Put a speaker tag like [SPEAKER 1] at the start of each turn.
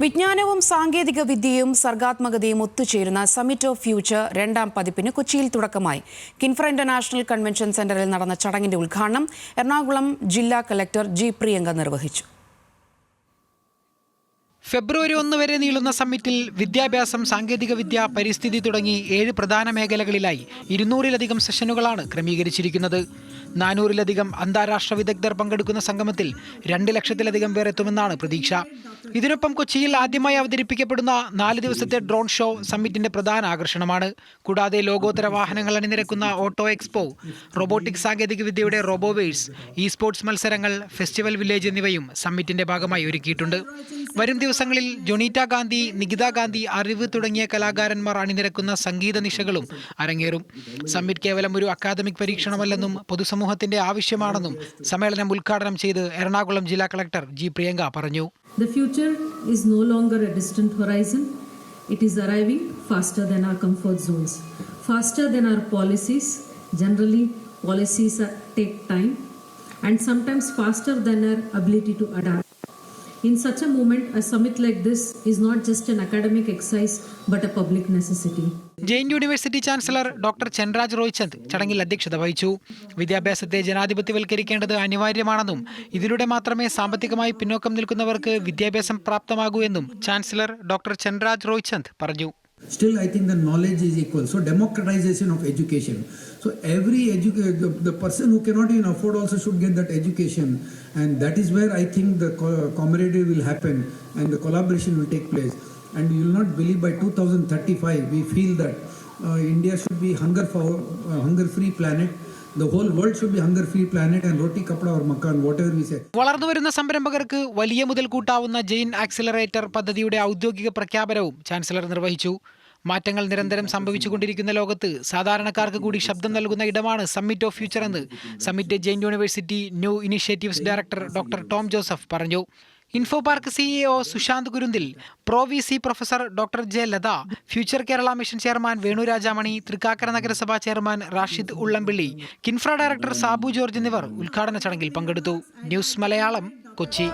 [SPEAKER 1] വിജ്ഞാനവും സാങ്കേതിക വിദ്യയും സർഗാത്മകതയും ഒത്തുചേരുന്ന സമ്മിറ്റ് ഓഫ് ഫ്യൂച്ചർ രണ്ടാം പതിപ്പിന് കൊച്ചിയിൽ തുടക്കമായി. കിൻഫ്ര ഇന്റർനാഷണൽ കൺവെൻഷൻ സെന്ററിൽ നടന്ന ചടങ്ങിന്റെ ഉദ്ഘാടനം എറണാകുളം ജില്ലാ കളക്ടർ ജി പ്രിയങ്ക നിർവഹിച്ചു.
[SPEAKER 2] ഫെബ്രുവരി 1 വരെ നീളുന്ന സമ്മിറ്റിൽ വിദ്യാഭ്യാസം, സാങ്കേതികവിദ്യ, പരിസ്ഥിതി തുടങ്ങി 7 പ്രധാന മേഖലകളിലായി 200-ലധികം സെഷനുകളാണ് ക്രമീകരിച്ചിരിക്കുന്നത്. 400-ലധികം അന്താരാഷ്ട്ര വിദഗ്ധർ പങ്കെടുക്കുന്ന സംഗമത്തിൽ 2 ലക്ഷത്തിലധികം പേർ എത്തുമെന്നാണ് പ്രതീക്ഷ. ഇതിനൊപ്പം കൊച്ചിയിൽ ആദ്യമായി അവതരിപ്പിക്കപ്പെടുന്ന 4 ദിവസത്തെ ഡ്രോൺ ഷോ സമ്മിറ്റിന്റെ പ്രധാന ആകർഷണമാണ്. കൂടാതെ ലോകോത്തര വാഹനങ്ങൾ അണിനിരക്കുന്ന ഓട്ടോ എക്സ്പോ, റോബോട്ടിക് സാങ്കേതികവിദ്യയുടെ റോബോവേഴ്സ്, ഇ സ്പോർട്സ് മത്സരങ്ങൾ, ഫെസ്റ്റിവൽ വില്ലേജ് എന്നിവയും സമ്മിറ്റിന്റെ ഭാഗമായി ഒരുക്കിയിട്ടുണ്ട്. വരും ദിവസങ്ങളിൽ ജൊണീറ്റ ഗാന്ധി, നികിത ഗാന്ധി, അറിവ് തുടങ്ങിയ കലാകാരന്മാർ അണിനിരക്കുന്ന സംഗീത നിശകളും അരങ്ങേറും. സമ്മിറ്റ് കേവലം ഒരു അക്കാദമിക് പരീക്ഷണമല്ലെന്നും പൊതുസമൂഹത്തിന്റെ ആവശ്യമാണെന്നും സമ്മേളനം ഉദ്ഘാടനം ചെയ്ത് എറണാകുളം ജില്ലാ കളക്ടർ ജി പ്രിയങ്ക പറഞ്ഞു.
[SPEAKER 3] The future is no longer a distant horizon. It is arriving faster than our comfort zones, faster than our policies. Generally, policies take time, and sometimes faster than our ability to adapt. In such a moment, a summit like this is not just an academic exercise, but a public necessity.
[SPEAKER 2] Jain university chancellor doctor Chenraj Roychand ചടങ്ങിൽ അധ്യക്ഷത വഹിച്ചു. വിദ്യാഭ്യാസത്തെ ജനാധിപത്യവൽക്കരിക്കേണ്ടത് അനിവാര്യമാണെന്നും ഇതിലൂടെ മാത്രമേ സാമ്പത്തികമായി പിന്നോക്കം നിൽക്കുന്നവർക്ക് വിദ്യാഭ്യാസം പ്രാപ്തമാകൂ എന്നും ചാൻസലർ ഡോക്ടർ ചെൻരാജ് റോയ്ചന്ദ് പറഞ്ഞു.
[SPEAKER 4] Still, I think the knowledge is equal. So democratization of education. So every the person who cannot even afford also should get that education, and that is where I think the camaraderie will happen and the collaboration will take place. And you will not believe, by 2035 we feel that India should be hunger-free planet. The whole world should be hunger-free planet, and roti kapda or makan, whatever we say.
[SPEAKER 2] വളർന്നുവരുന്ന സംരംഭകർക്ക് വലിയ മുതൽ കൂട്ടാവുന്ന Jain accelerator പദ്ധതിയുടെ ഔദ്യോഗിക പ്രഖ്യാപനവും chancellor നിർവഹിച്ചു. മാറ്റങ്ങൾ നിരന്തരം സംഭവിച്ചുകൊണ്ടിരിക്കുന്ന ലോകത്ത് സാധാരണക്കാർക്ക് കൂടി ശബ്ദം നൽകുന്ന ഇടമാണ് സമ്മിറ്റ് ഓഫ് ഫ്യൂച്ചർ എന്ന് summit Jain university new initiatives director doctor Tom Joseph പറഞ്ഞു. Info park CEO Sushant Kurunthil, pro V C professor doctor J Latha, future Kerala mission chairman Venu Rajamani, Thrikkakara നഗരസഭാ chairman Rashid Ullampilly, Kinfra director Sabu George എന്നിവർ ഉദ്ഘാടന ചടങ്ങിൽ പങ്കെടുത്തു. ന്യൂസ് മലയാളം, കൊച്ചി.